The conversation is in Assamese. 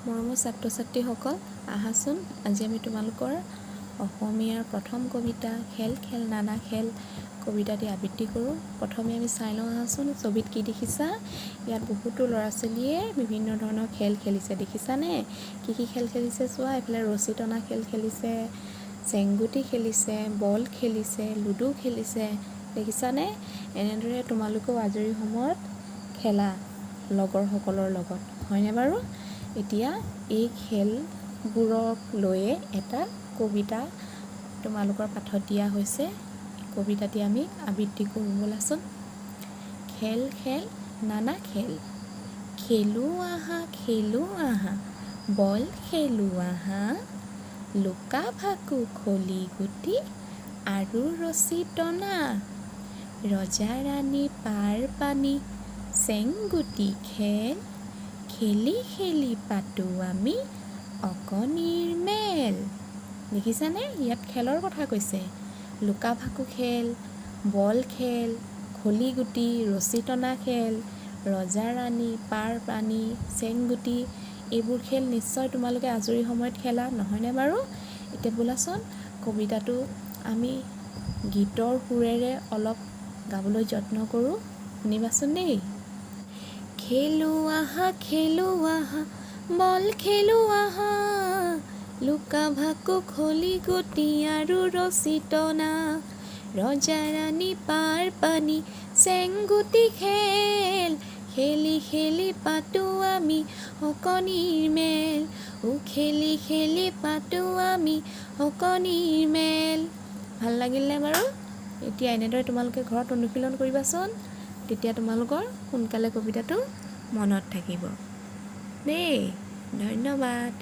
মৰমৰ ছাত্ৰ ছাত্ৰীসকল, আহাচোন আজি আমি তোমালোকৰ অসমীয়াৰ প্ৰথম কবিতা খেল খেল নানা খেল কবিতাটি আবৃত্তি কৰোঁ। প্ৰথমে আমি চাই লওঁ আহাচোন ছবিত কি দেখিছা। ইয়াত বহুতো ল'ৰা ছোৱালীয়ে বিভিন্ন ধৰণৰ খেল খেলিছে, দেখিছানে? কি খেল খেলিছে চোৱা। এইফালে ৰছী টনা খেল খেলিছে, চেংগুটি খেলিছে, বল খেলিছে, লুডু খেলিছে, দেখিছানে? এনেদৰে তোমালোকেও আজৰি সময়ত খেলা লগৰসকলৰ লগত, হয়নে বাৰু? এতিয়া এই খেলবোৰক লৈয়ে এটা কবিতা তোমালোকৰ পাঠত দিয়া হৈছে। কবিতাটি আমি আবৃত্তি কৰোঁ ব'লাচোন। খেল খেল নানা খেল, খেলোঁ আহা, বল খেলোঁ আহা, লুকা ভাকু খলি গুটি আৰু ৰছী টনা, ৰজা ৰাণী পাৰ পানী চেংগুটি খেল, খেলি খেলি পাতোঁ আমি অকণিৰ মেল। দেখিছানে? ইয়াত খেলৰ কথা কৈছে। লুকা ভাকু খেল, বল খেল, খলি গুটি, ৰছী টনা খেল, ৰজা ৰাণী পাৰ পানী চেংগুটি, এইবোৰ খেল নিশ্চয় তোমালোকে আজৰি সময়ত খেলা, নহয়নে বাৰু? এতিয়া বোলাচোন কবিতাটো আমি গীতৰ সুৰেৰে অলপ গাবলৈ যত্ন কৰোঁ, শুনিবাচোন দেই। খেলোঁ আহা, বল খেলোঁ আহা, লুকা ভাকু খলি গুটি আৰু ৰছী টনা, ৰজা ৰাণী পাৰ পানী চেংগুটি খেল, খেলি খেলি পাতোঁ আমি অকণিৰ মেল, খেলি খেলি পাতোঁ আমি অকণিৰ মেল। ভাল লাগিলনে বাৰু? এতিয়া এনেদৰে তোমালোকে ঘৰত অনুশীলন কৰিবাচোন, তেতিয়া তোমালোকৰ সোনকালে কবিতাটো মনত থাকিব দেই। ধন্যবাদ।